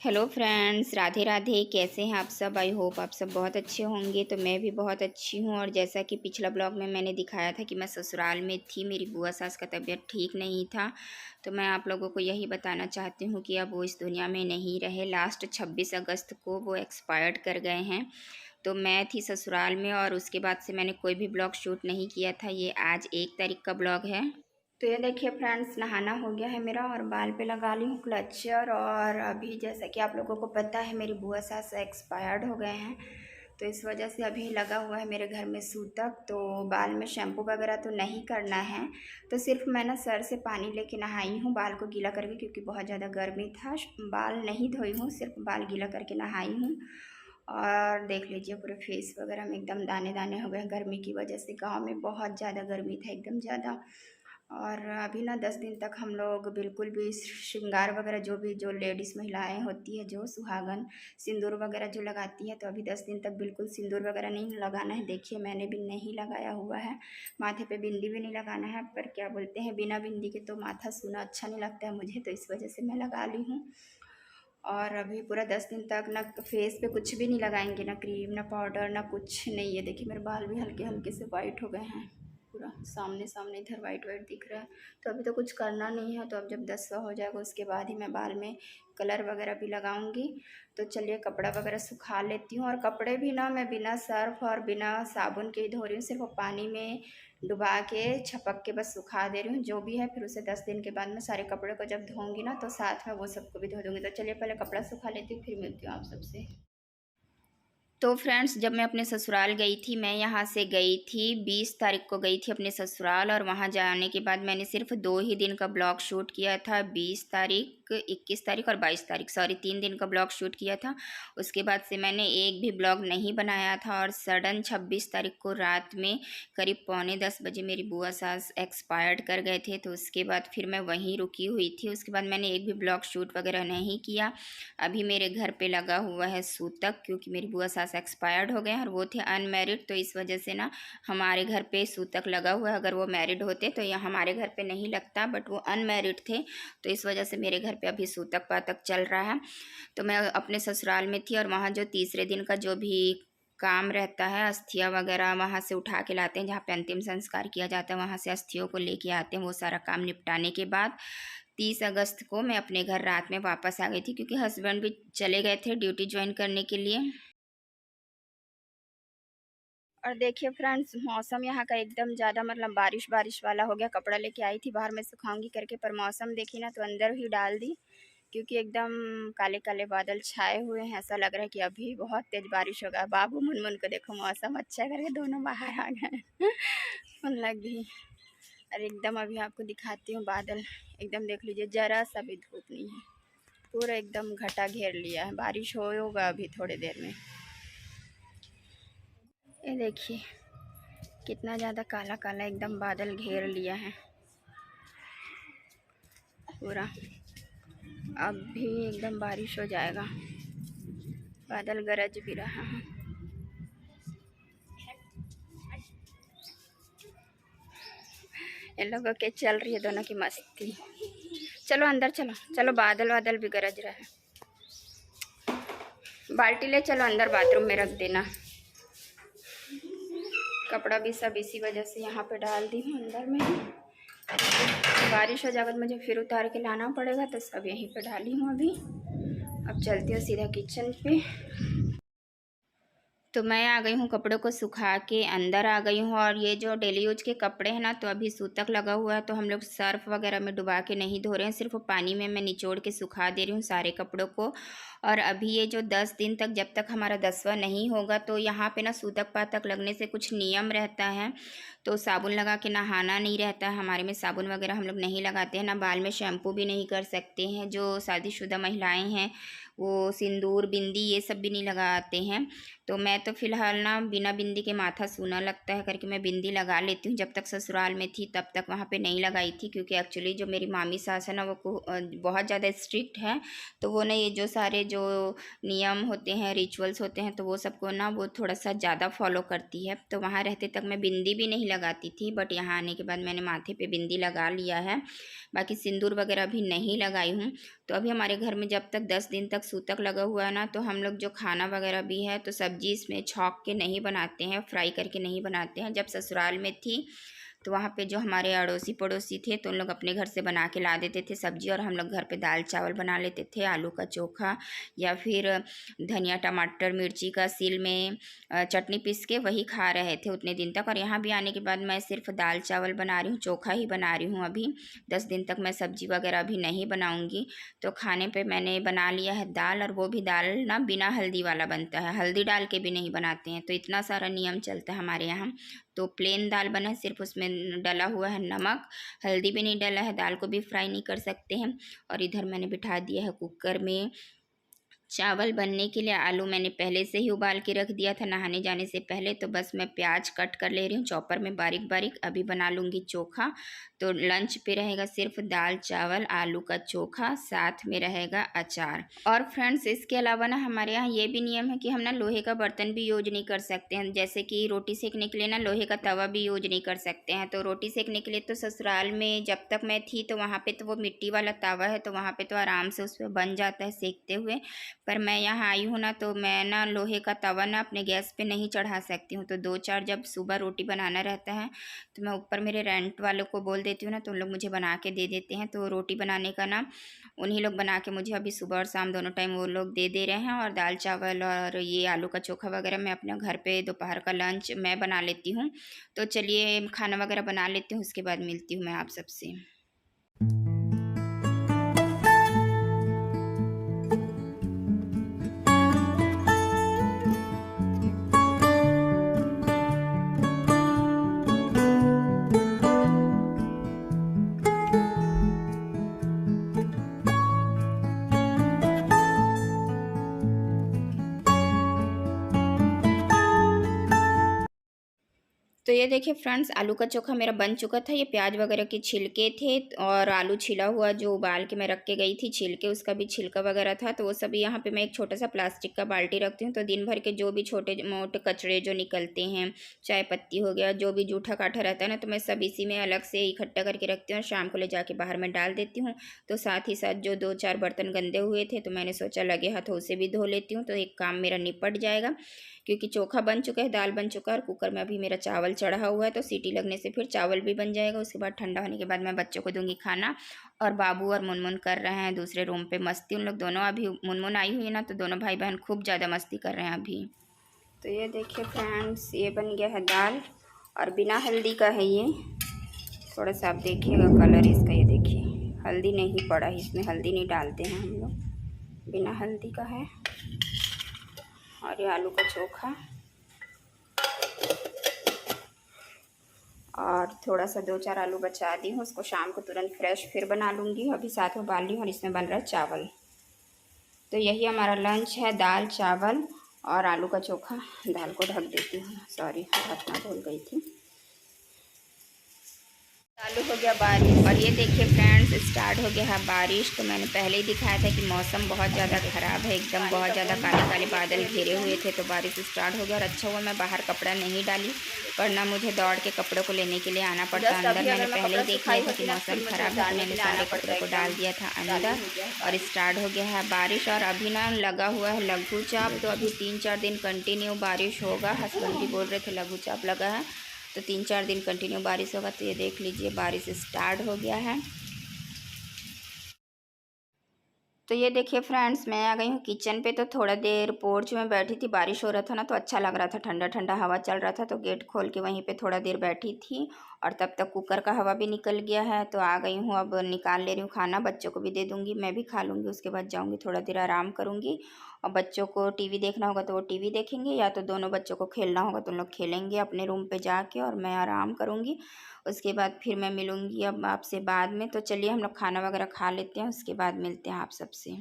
Hello friends, Radhe Radhe. कैसे हैं आप सब? आई होप आप सब बहुत अच्छे होंगे। तो मैं भी बहुत अच्छी हूँ। और जैसा कि पिछला ब्लॉग में मैंने दिखाया था कि मैं ससुराल में थी, मेरी बुआ सास का तबीयत ठीक नहीं था, तो मैं आप लोगों को यही बताना चाहती हूँ कि अब वो इस दुनिया में नहीं रहे। लास्ट 26 अगस्त को वो एक्सपायर्ड कर गए हैं। तो मैं थी ससुराल में और उसके बाद से मैंने कोई भी ब्लॉग शूट नहीं किया था। ये आज 1 तारीख का ब्लॉग है। तो ये देखिए फ्रेंड्स, नहाना हो गया है मेरा और बाल पे लगा ली हूँ क्लचर। और अभी जैसा कि आप लोगों को पता है, मेरी बुआ सास एक्सपायर्ड हो गए हैं, तो इस वजह से अभी लगा हुआ है मेरे घर में सूतक। तो बाल में शैम्पू वगैरह तो नहीं करना है, तो सिर्फ मैं ना सर से पानी लेके नहाई हूँ बाल को गीला करके, क्योंकि बहुत ज़्यादा गर्मी था। बाल नहीं धोई हूँ, सिर्फ बाल गीला करके नहाई हूँ। और देख लीजिए पूरे फेस वगैरह में एकदम दाने दाने हो गए गर्मी की वजह से। गांव में बहुत ज़्यादा गर्मी था, एकदम ज़्यादा। और अभी ना 10 दिन तक हम लोग बिल्कुल भी श्रृंगार वगैरह, जो भी जो लेडीज़ महिलाएं होती है, जो सुहागन सिंदूर वगैरह जो लगाती है, तो अभी 10 दिन तक बिल्कुल सिंदूर वगैरह नहीं लगाना है। देखिए मैंने भी नहीं लगाया हुआ है, माथे पे बिंदी भी नहीं लगाना है। पर क्या बोलते हैं, बिना बिंदी के तो माथा सूना अच्छा नहीं लगता है मुझे, तो इस वजह से मैं लगा ली हूँ। और अभी पूरा 10 दिन तक ना फेस पे कुछ भी नहीं लगाएंगे, ना क्रीम ना पाउडर ना कुछ नहीं। है देखिए मेरे बाल भी हल्के हल्के से वाइट हो गए हैं, पूरा सामने सामने इधर वाइट वाइट दिख रहा है। तो अभी तो कुछ करना नहीं है, तो अब जब 10वां हो जाएगा उसके बाद ही मैं बाल में कलर वगैरह भी लगाऊंगी। तो चलिए कपड़ा वगैरह सुखा लेती हूँ। और कपड़े भी ना मैं बिना सर्फ और बिना साबुन के ही धो रही हूँ, सिर्फ पानी में डुबा के छपक के बस सुखा दे रही हूँ जो भी है। फिर उसे 10 दिन के बाद मैं सारे कपड़े को जब धोऊंगी ना, तो साथ में वो सबको भी धो दूँगी। तो चलिए पहले कपड़ा सुखा लेती हूँ, फिर मिलती हूँ आप सबसे। तो फ्रेंड्स, जब मैं अपने ससुराल गई थी, मैं यहाँ से गई थी 20 तारीख को गई थी अपने ससुराल। और वहाँ जाने के बाद मैंने सिर्फ 2 ही दिन का ब्लॉग शूट किया था। 20 तारीख, 21 तारीख और 22 तारीख, सॉरी 3 दिन का ब्लॉग शूट किया था। उसके बाद से मैंने एक भी ब्लॉग नहीं बनाया था। और सडन 26 तारीख को रात में करीब 9:45 बजे मेरी बुआ सास एक्सपायर्ड कर गए थे। तो उसके बाद फिर मैं वहीं रुकी हुई थी। उसके बाद मैंने एक भी ब्लॉग शूट वगैरह नहीं किया। अभी मेरे घर पे लगा हुआ है सूतक, क्योंकि मेरी बुआ सास एक्सपायर्ड हो गए हैं और वो थे अनमैरिड, तो इस वजह से ना हमारे घर पे सूतक लगा हुआ है। अगर वो मैरिड होते तो यह हमारे घर पे नहीं लगता, बट वो अनमैरिड थे, तो इस वजह से मेरे घर पे अभी सूतक पातक चल रहा है। तो मैं अपने ससुराल में थी और वहाँ जो तीसरे दिन का जो भी काम रहता है, अस्थियाँ वगैरह वहाँ से उठा के लाते हैं, जहाँ पे अंतिम संस्कार किया जाता है, वहाँ से अस्थियों को लेके आते हैं। वो सारा काम निपटाने के बाद 30 अगस्त को मैं अपने घर रात में वापस आ गई थी, क्योंकि हस्बैंड भी चले गए थे ड्यूटी ज्वाइन करने के लिए। और देखिए फ्रेंड्स, मौसम यहाँ का एकदम ज़्यादा मतलब बारिश बारिश वाला हो गया। कपड़ा लेके आई थी बाहर में सुखाऊंगी करके, पर मौसम देखी ना तो अंदर ही डाल दी, क्योंकि एकदम काले काले बादल छाए हुए हैं। ऐसा लग रहा है कि अभी बहुत तेज बारिश होगा। बाबू मुनमुन को देखो, मौसम अच्छा करके दोनों बाहर आ गए मन लगी। और एकदम अभी आपको दिखाती हूँ बादल, एकदम देख लीजिए, जरा सा भी धूप नहीं है, पूरा एकदम घटा घेर लिया है। बारिश होगा अभी थोड़ी देर में। ये देखिए कितना ज़्यादा काला काला एकदम बादल घेर लिया है पूरा। अब भी एकदम बारिश हो जाएगा, बादल गरज भी रहा है। इन लोगों के चल रही है दोनों की मस्ती। चलो अंदर चलो, चलो बादल वादल भी गरज रहा है। बाल्टी ले चलो अंदर, बाथरूम में रख देना। कपड़ा भी सब इसी वजह से यहाँ पे डाल दी हूँ अंदर में। बारिश हो जाएगा तो मुझे फिर उतार के लाना पड़ेगा, तो सब यहीं पे डाली हूँ अभी। अब चलती हूँ सीधा किचन पे। तो मैं आ गई हूँ, कपड़ों को सुखा के अंदर आ गई हूँ। और ये जो डेली यूज के कपड़े हैं ना, तो अभी सूतक लगा हुआ है, तो हम लोग सर्फ वगैरह में डुबा के नहीं धो रहे हैं, सिर्फ पानी में मैं निचोड़ के सुखा दे रही हूँ सारे कपड़ों को। और अभी ये जो 10 दिन तक, जब तक हमारा 10वां नहीं होगा, तो यहाँ पे ना सूतक पातक लगने से कुछ नियम रहता है। तो साबुन लगा के नहाना नहीं रहता है हमारे में, साबुन वगैरह हम लोग नहीं लगाते हैं ना, बाल में शैम्पू भी नहीं कर सकते हैं। जो शादीशुदा महिलाएँ हैं वो सिंदूर बिंदी ये सब भी नहीं लगाते हैं। तो मैं तो फ़िलहाल ना बिना बिंदी के माथा सूना लगता है करके मैं बिंदी लगा लेती हूँ। जब तक ससुराल में थी तब तक वहाँ पे नहीं लगाई थी, क्योंकि एक्चुअली जो मेरी मामी सास है ना, वो बहुत ज़्यादा स्ट्रिक्ट है। तो वो ना ये जो सारे जो नियम होते हैं, रिचुअल्स होते हैं, तो वो सबको ना वो थोड़ा सा ज़्यादा फॉलो करती है। तो वहाँ रहते तक मैं बिंदी भी नहीं लगाती थी, बट यहाँ आने के बाद मैंने माथे पे बिंदी लगा लिया है। बाकी सिंदूर वगैरह भी नहीं लगाई हूँ। तो अभी हमारे घर में जब तक 10 दिन तक तक सूतक लगा हुआ है ना, तो हम लोग जो खाना वगैरह भी है तो सब्जी इसमें छौंक के नहीं बनाते हैं, फ्राई करके नहीं बनाते हैं। जब ससुराल में थी तो वहाँ पे जो हमारे अड़ोसी पड़ोसी थे तो उन लोग अपने घर से बना के ला देते थे सब्जी, और हम लोग घर पे दाल चावल बना लेते थे, आलू का चोखा या फिर धनिया टमाटर मिर्ची का सील में चटनी पीस के वही खा रहे थे उतने दिन तक। और यहाँ भी आने के बाद मैं सिर्फ दाल चावल बना रही हूँ, चोखा ही बना रही हूँ। अभी 10 दिन तक मैं सब्जी वगैरह भी नहीं बनाऊँगी। तो खाने पे मैंने बना लिया है दाल, और वो भी दाल ना बिना हल्दी वाला बनता है, हल्दी डाल के भी नहीं बनाते हैं। तो इतना सारा नियम चलता है हमारे यहाँ। तो प्लेन दाल बना है, सिर्फ उसमें डला हुआ है नमक, हल्दी भी नहीं डला है, दाल को भी फ्राई नहीं कर सकते हैं। और इधर मैंने बिठा दिया है कुकर में चावल बनने के लिए। आलू मैंने पहले से ही उबाल के रख दिया था नहाने जाने से पहले। तो बस मैं प्याज कट कर ले रही हूँ चॉपर में बारीक बारीक। अभी बना लूँगी चोखा। तो लंच पे रहेगा सिर्फ दाल चावल आलू का चोखा, साथ में रहेगा अचार। और फ्रेंड्स इसके अलावा ना हमारे यहाँ ये भी नियम है कि हम ना लोहे का बर्तन भी यूज नहीं कर सकते हैं। जैसे कि रोटी सेकने के लिए ना लोहे का तवा भी यूज नहीं कर सकते हैं। तो रोटी सेकने के लिए तो ससुराल में जब तक मैं थी तो वहाँ पे तो वो मिट्टी वाला तवा है, तो वहाँ पे तो आराम से उस पर बन जाता है सेकते हुए। पर मैं यहाँ आई हूँ ना तो मैं ना लोहे का तवा ना अपने गैस पे नहीं चढ़ा सकती हूँ। तो 2-4 जब सुबह रोटी बनाना रहता है तो मैं ऊपर मेरे रेंट वालों को बोल देती हूँ ना, तो उन लोग मुझे बना के दे देते हैं। तो रोटी बनाने का ना उन्हीं लोग बना के मुझे अभी सुबह और शाम दोनों टाइम वो लोग दे दे रहे हैं। और दाल चावल और ये आलू का चोखा वगैरह मैं अपने घर पे दोपहर का लंच मैं बना लेती हूँ। तो चलिए खाना वगैरह बना लेती हूँ, उसके बाद मिलती हूँ मैं आप सबसे। तो ये देखिए फ्रेंड्स आलू का चोखा मेरा बन चुका था। ये प्याज वगैरह के छिलके थे और आलू छिला हुआ जो उबाल के मैं रख के गई थी छिलके, उसका भी छिलका वगैरह था। तो वो सब यहाँ पे मैं एक छोटा सा प्लास्टिक का बाल्टी रखती हूँ। तो दिन भर के जो भी छोटे मोटे कचरे जो निकलते हैं, चाय पत्ती हो गया, जो भी जूठा काठा रहता है ना, तो मैं सब इसी में अलग से इकट्ठा करके रखती हूँ और शाम को ले जाके बाहर में डाल देती हूँ। तो साथ ही साथ जो 2-4 बर्तन गंदे हुए थे तो मैंने सोचा लगे हाथों से भी धो लेती हूँ, तो एक काम मेरा निपट जाएगा। क्योंकि चोखा बन चुका है, दाल बन चुका है और कुकर में अभी मेरा चावल चढ़ा हुआ है। तो सीटी लगने से फिर चावल भी बन जाएगा। उसके बाद ठंडा होने के बाद मैं बच्चों को दूंगी खाना। और बाबू और मुनमुन कर रहे हैं दूसरे रूम पे मस्ती। उन लोग दोनों अभी मुनमुन आई हुई है ना, तो दोनों भाई बहन खूब ज़्यादा मस्ती कर रहे हैं अभी। तो ये देखिए फ्रेंड्स ये बन गया है दाल, और बिना हल्दी का है ये। थोड़ा सा आप देखिएगा कलर इसका, ये देखिए हल्दी नहीं पड़ा है इसमें, हल्दी नहीं डालते हैं हम लोग, बिना हल्दी का है। और ये आलू का चोखा, और थोड़ा सा 2-4 आलू बचा दी हूँ, उसको शाम को तुरंत फ्रेश फिर बना लूँगी। अभी साथ में उबाल ली हूँ और इसमें बन रहा है चावल। तो यही हमारा लंच है, दाल चावल और आलू का चोखा। दाल को ढक देती हूँ, सॉरी ढकना भूल गई थी। चालू हो गया बारिश, और ये देखिए फ्रेंड्स स्टार्ट हो गया है बारिश। तो मैंने पहले ही दिखाया था कि मौसम बहुत ज़्यादा ख़राब है, एकदम बहुत ज़्यादा काले काले बादल घेरे हुए थे। तो बारिश स्टार्ट हो गया, और अच्छा हुआ मैं बाहर कपड़ा नहीं डाली, वरना मुझे दौड़ के कपड़ों को लेने के लिए आना पड़ता अंदर। मैंने पहले ही देख लिया था कि मौसम ख़राब है, तो मैंने सारे कपड़ों को डाल दिया था अंदर। और स्टार्ट हो गया है बारिश, और अभी ना लगा हुआ है लघु चाप। तो अभी 3-4 दिन कंटिन्यू बारिश होगा। हस्बैंड भी बोल रहे थे लघु चाप लगा है, तो 3-4 दिन कंटिन्यू बारिश होगा। तो ये देख लीजिए बारिश स्टार्ट हो गया है। तो ये देखिए फ्रेंड्स मैं आ गई हूँ किचन पे। तो थोड़ा देर पोर्च में बैठी थी, बारिश हो रहा था ना तो अच्छा लग रहा था, ठंडा ठंडा हवा चल रहा था। तो गेट खोल के वहीं पे थोड़ा देर बैठी थी, और तब तक कुकर का हवा भी निकल गया है। तो आ गई हूँ, अब निकाल ले रही हूँ खाना, बच्चों को भी दे दूँगी, मैं भी खा लूँगी। उसके बाद जाऊँगी थोड़ा देर आराम करूँगी। और बच्चों को टीवी देखना होगा तो वो टीवी देखेंगे, या तो दोनों बच्चों को खेलना होगा तो उन लोग खेलेंगे अपने रूम पे जाके, और मैं आराम करूँगी। उसके बाद फिर मैं मिलूँगी अब आपसे बाद में। तो चलिए हम लोग खाना वगैरह खा लेते हैं, उसके बाद मिलते हैं आप सबसे।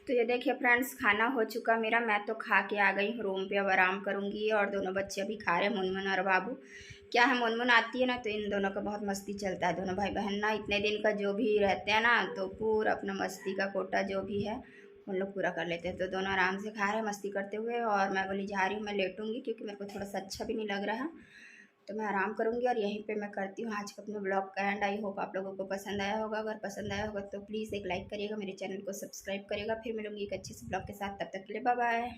तो ये देखिए फ्रेंड्स खाना हो चुका मेरा, मैं तो खा के आ गई हूँ रूम पे, अब आराम करूँगी। और दोनों बच्चे अभी खा रहे हैं, मुनमुन और बाबू। क्या है मुनमुन आती है ना तो इन दोनों का बहुत मस्ती चलता है। दोनों भाई बहन ना इतने दिन का जो भी रहते हैं ना, तो पूरा अपना मस्ती का कोटा जो भी है उन लोग पूरा कर लेते हैं। तो दोनों आराम से खा रहे हैं मस्ती करते हुए, और मैं बोली जा रही हूँ मैं लेटूंगी, क्योंकि मेरे को थोड़ा सा अच्छा भी नहीं लग रहा। तो मैं आराम करूँगी और यहीं पे मैं करती हूँ आज के अपने ब्लॉग का एंड। आई होप आप लोगों को पसंद आया होगा। अगर पसंद आया होगा तो प्लीज़ एक लाइक करिएगा, मेरे चैनल को सब्सक्राइब करिएगा। फिर मिलूंगी एक अच्छे से ब्लॉग के साथ, तब तक के लिए बाय बाय।